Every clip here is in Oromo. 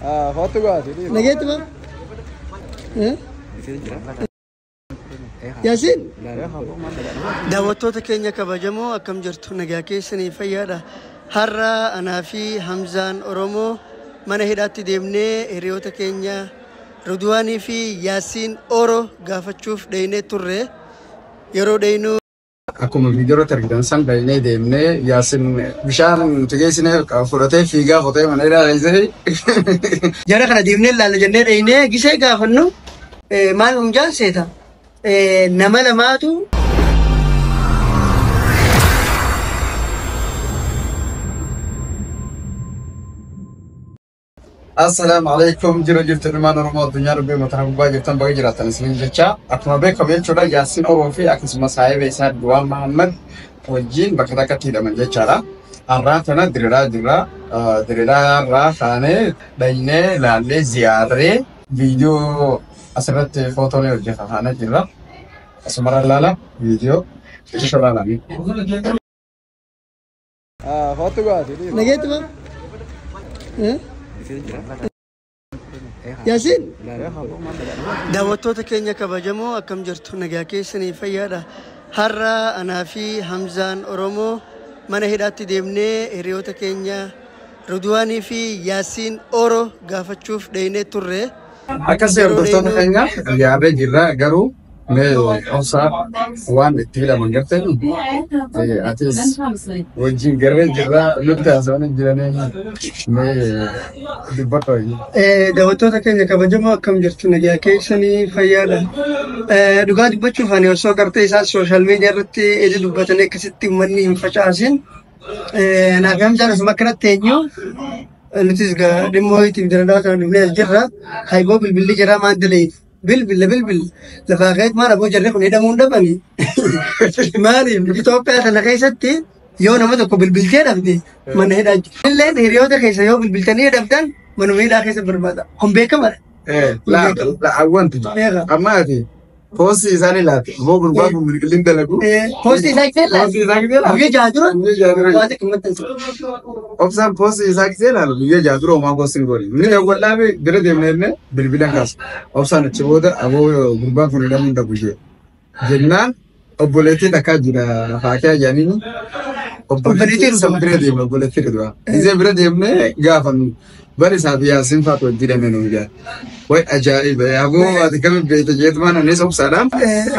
Foto gua sih. Nagay ito ba? Yasin? Daawwattoota keenya kabajamoo akkam jirtu nagaa keessanii fayyaadha. Har'a anaa fi Hamzaan Oromoo mana hidhaatti deemnee hiriyoota keenya Ridwaanii fi Yaasiin Oro gaafachuuf deeynee turre. Yeroo deeynu Akkuma viidiyoo argitan san baay'inee deemnee Yaasiin bishaan tugeessinee fudhatee fiigaa fotee mana ilaalee jara kana deemnee ilaalla jennee deeynee gisee gaafannu maal hunjaan seeta nama lamaatu Assalamu alaikum jirtu ilmaan Oromoo addunyaa dubbii mataa gubbaa jirtan baga jiraatan isiniin jecha akkuma beekamu jechuudha Yaasiin Oroo fi akkasumas saahibee isaa Duwwaan Mahammad wajjin bakka takkatti hidhaman jechaadha. Har'aa kana diriiraa irraa kaanee dhaynee ilaallee ziyaarree viidiyoo asirratti footoolee hojjetaa jirra. Asumara ilaala viidiyoo itti ilaalanii. Foto gua sih. nagay ito ba? Yasin? Daawwattoota keenya kabajamoo akkam jirtu nagaa keessanii fayyaadha. Har'a anaa fi Hamzaan Oromoo mana hidhaatti deemnee hiriyoota keenya Ridwaanii fi Yaasiin Oro gaafachuuf deeynee turre. Akkasii hordoftoota keenya yaadee jirra garuu mee obsaa waan itti hidhaman gartee atis wajjin garee jirra nutti haasawanii jiranii mee dubbatu. Daawwattoota keenya kabajamoo akkam jirtu nagaa keessanii fayyaadha. Dhugaa dubbachuuf ani osoo gartee isaan sooshaal miidiyaa irratti edii dubbatanii akkasitti uummanni hin facaasin naaf Hamzaan asuma akkanatti eenyu nutis dhimmoo ittiin daldalaa kana dhufnee jirra. Hayboo bilbilli jira maan dileef. Bilbil lafaa ka'eet maal aboo jarri kun hidhamuu hin dhabani. Maaliif Itoophiyaa sana keessatti yoo nama tokko bilbiltee dhabde mana hidhaa jira. Illeen hiriyoota keessa yoo bilbiltanii hidhamtan manuma hidhaa keessa barbaada. Kun beekamadha. Wanti amma ati poostii isaanii laate moo gurbaa kun bilbilin dalagu. Poostii isaa gisee laate. Guyyaa jaha dura. Waa xiqqoo maxxansa. Obsaan poostii isaa gisee laalu guyyaa jaha dura homaa poostiin godhi. Inni wallaa bira deemnee bilbilan kaasa. Obsaan achi booda aboo gurbaan kun hidhamuu hin dhabu jee. Jennaan obboleettiin dhakkaa jira faakee jaaniin. Obboleettiin bira deemne obboleettiin dura. Isee bira deemnee gaafannu. Bari sabi Yaasiin faatu hojii nu jaa. Way ajaa'iba aboo ati kami beekta jeetu mana ni sobsaadhaan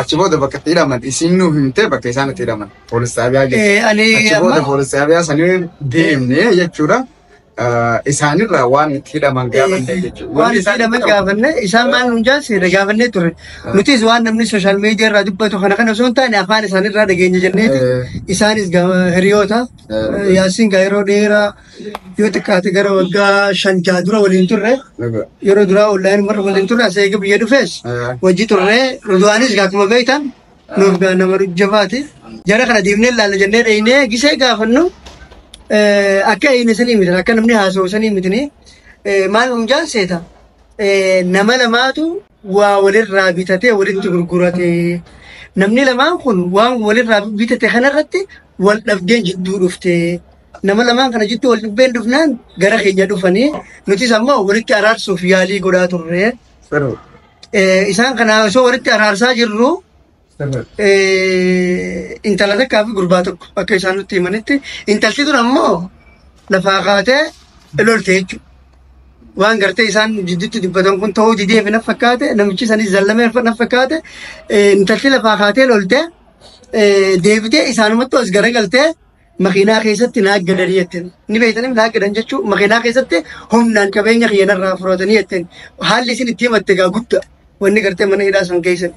achi booda bakka itti hidhaman isin nu himte bakka isaan itti hidhaman poolis xaabiyaa geesse. Achi booda poolis xaabiyaa sanii deemnee jechuudha. Isaanirraa waan itti hidhaman gaafanne jechuudha. Waan itti hidhaman gaafanne isaan maal nuun jaanseera gaafannee ture. Nutis waan namni sooshaal miidiyaa irraa dubbatu kana osoo hin taane afaan isaanirraa dhageenya jenneeti. Isaanis hiriyoota Yaasiin yeroo dheeraa yoo xiqqaate gara waggaa 5 dura waliin turre yeroo duraa onlaayinii warra waliin turre asee eega biyya dhufees wajji turre Ridwaanis akkuma beektan nuuf nama jabaati. Jara kana deemnee ilaalla jennee dheeynee gisee gaafannu akka inni sanii miti akka namni haasa'u sanii miti maal hunjaan seeta nama lamaatu waa walirraa bitatee walitti gurgurate. Namni lamaan kun waan walirraa bitate kanarratti wal dhabdeen jidduu dhufte. Nama lamaan kana jidduu wal dhibbeen dhufnaan gara keenya dhufanii nutis ammoo walitti araarsuuf yaalii godhaa turre. Isaan kana osoo walitti araarsaa jirru intala takkaa fi gurbaa tokko akka isaan nutti himanitti intalti tun ammoo lafaa kaatee lolte jechuudha. Waan gartee isaan jidduutti dubbatan kun ta'uu dideef na fakkaate namichi sanis zallamee na fakkaate intalti lafaa kaatee lolte deebitee isaanumatti as garagaltee makiinaa keessatti naaggadanii jetteen. Ni beektanii naaggadan jechuun makiinaa keessatti humnaan qabeenya kiyyanarraa fudhatanii jetteen. Haalli isin itti himatte gaa guddaa. Wanni gartee mana hidhaa san keessa.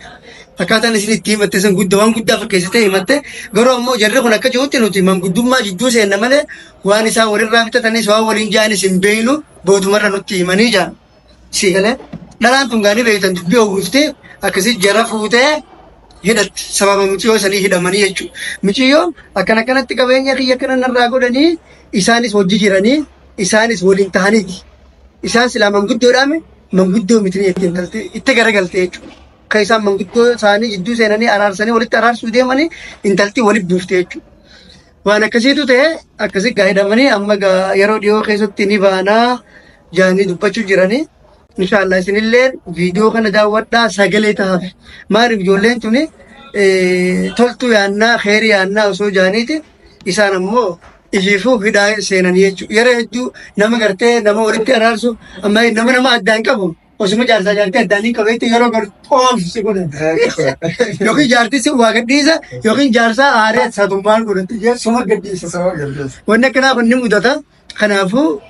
Akkaataan isin itti himatte san guddaa waan guddaa fakkeessitee himatte. Garuu ammoo jarri kun akka jirutti nuti manguddummaa jidduu seenna malee waan isaan walirraa bitatanis waan waliin jaanis hin beeknu boodumarra nutti himanii jaan. Si galee dhalaan tun gaanii beektan dubbii uwwiftee akkasii jara fuutee hidhatti sababa michiyyoo sanii hidhamanii jechuudha. Michiyyoon akkanatti qabeenya kiyya kanarraa godhanii isaanis hojii jiranii isaanis waliin tahaniiti. Isaan silaa manguddoodhaame manguddoo miti jettiin talte itti garagalte jechuudha. Kan isaan manguddoo isaanii jidduu seenanii araarsanii walitti araarsuu deemanii intalti walitti buufte jechuudha. Waan akkasiitu ta'e akkasii gaa'idhamanii amma yeroo dhiyoo keessatti ni baanaa jaanii dubbachuu jiranii. Inshallah isinillee viidiyoo kana daawwadhaa sagalee taa'aaf. Maaliif ijoolleen tuni toltuu yaannaa kheyrii yaannaa osoo jaaniiti isaan ammoo ifiifuu hidhaa seenanii jechuudha. Yeroo hedduu nama gartee nama walitti araarsu amma nama addaan qabu osuma jaarsaa jaartii addaan hin qabeetti yeroo oomsi godhan. Yookiin jaartii si waa gadhiisa yookiin jaarsaa aaree satummaan godhatti suma gadhiisa. Wanni akkanaa kun ni mudata. Kanaafuu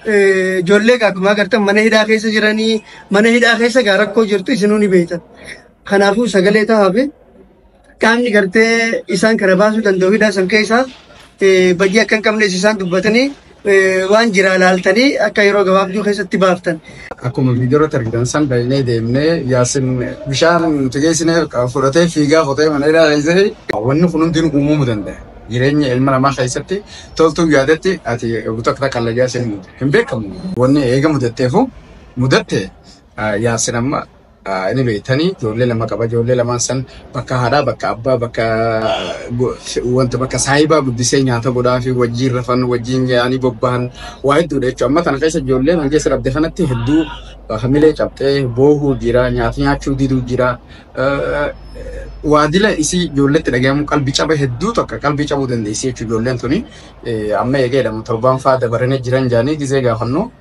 ijoollee akkuma agartan mana hidhaa keessa jiranii mana hidhaa keessa gaa rakkoo jirtu isinuu ni beektan. Kanaafuu sagalee taa'aaf qaamni gartee isaan kana baasuu danda'u hidhaa san keessaa badii akka hin qabnes isaan dubbatanii waan jira ilaaltanii akka yeroo gabaabduu keessatti baaftan. Akkuma viidiyoo irratti argitan san baay'inee deemnee yaasin bishaan nuti geessine fudhatee fiigaa fotee mana hidhaa keessatti wanni kun hundi uumamuu danda'a. Jireenya ilma namaa keessatti toltuu yaadatti ati guutuu akka qallagaa isin hin beekamu. Wanni eega mudatteefu mudatte yaasin amma ini beektanii ijoollee lama qaba. Ijoollee lamaan san bakka haadhaa bakka abbaa bakka wanta bakka saayibaa guddisee nyaata godhaa fi wajjiin rafan wajjiin yaa'anii bobba'an waa hedduudha jechuudha. Amma kana keessa ijoollee nan keessa dhabde kanatti hedduu hamilee cabxee boohuu jira nyaata nyaachuu diduu jira. Waadila isii ijoolleetti dhagahamu qalbii caba hedduu tokko qalbii cabuu dandeessi jechuudha. Ijoolleen tuni amma eegeedhamu torbaan fa'aa dabaranii jiran jaanii gizee gaafannu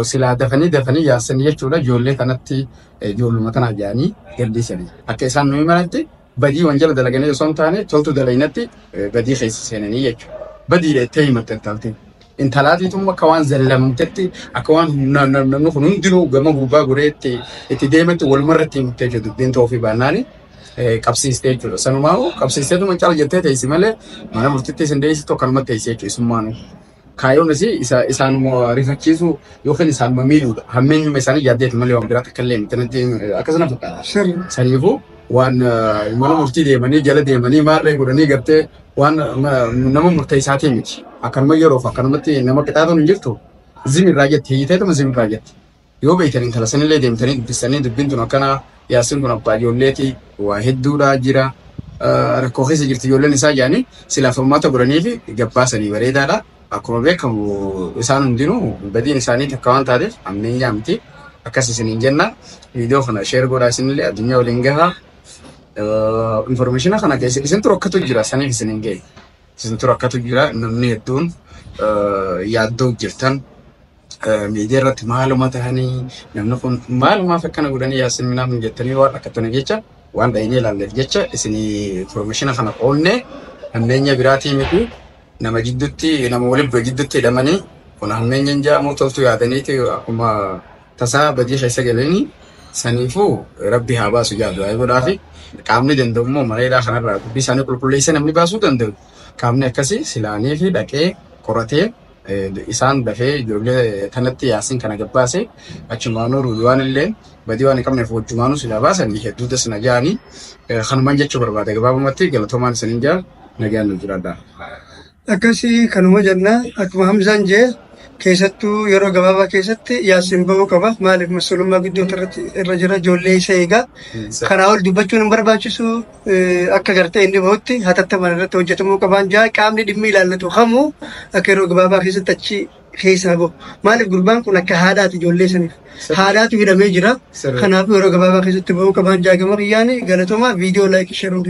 silaa dafanii yaasan jechuudha. Ijoollee kanatti ijoolluma tanaaf jaanii gadhiisanii akka isaan nuyi malatti badii wanjala dalaganii osoo hin taane toltu dalaginatti badii keessa seenanii jechuudha. Badiidha itti himatte taaltiin. Intalaatiitummaa akka waan zallamtetti akka waan namni kun hundinuu gama gubbaa gureetti itti deemetti walumarratti himuttee jirtu dubbiin ta'uu fi baannaani. Qabsiistee jechuudha. Sanumaa qabsiisteetuma caala jettee teessi malee mana murtiitti isin deessitu akkanuma teessee jechuudha. Isummaanu kaayyoon isaanuma rifachiisu yookiin isaanuma miidhuudha. Hammeenyuma isaanii yaaddeetu malee waan biraatti akka illee mitanatti akkasuma fakkaata. Saniifuu waan mana murtii deemanii jala deemanii maarree godhanii gartee waan nama murteessaatii miti. Akkanuma yeroof akkanumatti nama qixaatuun hin jirtu zimirraa jetti hiiteetuma zimirraa jetti. Yoo beektan intala sanillee deemtanii dubbisanii dubbiin tun akkana yaasin kun abbaa ijoolleeti waa hedduudha jira rakkoo keessa jirti ijoolleen isaa jaanii silaa furmaata godhanii fi gabbaasanii bareedaadha. Akkuma beekamu isaan hundinuu badiin isaanii akka waan taateef ammeenyaa miti akkas isiniin jenna. Viidiyoo kana sheer godhaa isinillee addunyaa waliin gahaa. Informaationa kana keessa isintu rakkatu jira saniif isiniin gahe. Isintu rakkatu jira namni hedduun yaaddoo jirtan. Miidiyaa irratti maaluma ta'anii namni kun maalumaaf akkana godhanii yaasin minaan jettanii waan akkatanii jecha waan dhayinee ilaalleef jecha isinii informaationa kana qoonnee hammeenya biraatii miti nama jidduutti nama waliin jidduutti hidhamanii kun hammeenyaan jaamu toltu yaadaniiti akkuma tasaa badii keessa galanii saniifuu rabbi haa baasu jaadu godhaa fi qaamni danda'u immoo mareedhaa kanarraa dubbii isaanii qulqulleessee namni baasuu danda'u qaamni akkasii silaanii fi dhaqee qoratee isaan dafee ijoollee kanatti yaasin kana gabbaase achumaanuu ruudwaan illee badii waan hin qabneef wajjumaanuu silaa baasanii hedduu dasna jaanii kanumaan jechuu barbaada gabaabumatti galatoomaan isiniin jaa nagaan nu jiraadha. Akkasii kanuma jennaa akkuma Hamzaan jee keessattuu yeroo gabaabaa keessatti yaasin bahuu qaba. Maaliif mas'uulummaa guddaa irra jira ijoollee isa eegaa. Kanaa ol dubbachuun hin barbaachisu akka gartee inni bahutti hatattamaan irratti hojjetamuu qabaan jaa qaamni dhimmi ilaallatu kamuu akka yeroo gabaabaa keessatti achi keessaa bahu. Maaliif gurbaan kun akka haadhaati ijoollee saniif. Haadhaatu hidhamee jira. Kanaaf yeroo gabaabaa keessatti bahuu qabaan jaa gama biyyaanii galatoomaa viidiyoo laayikii sheeruu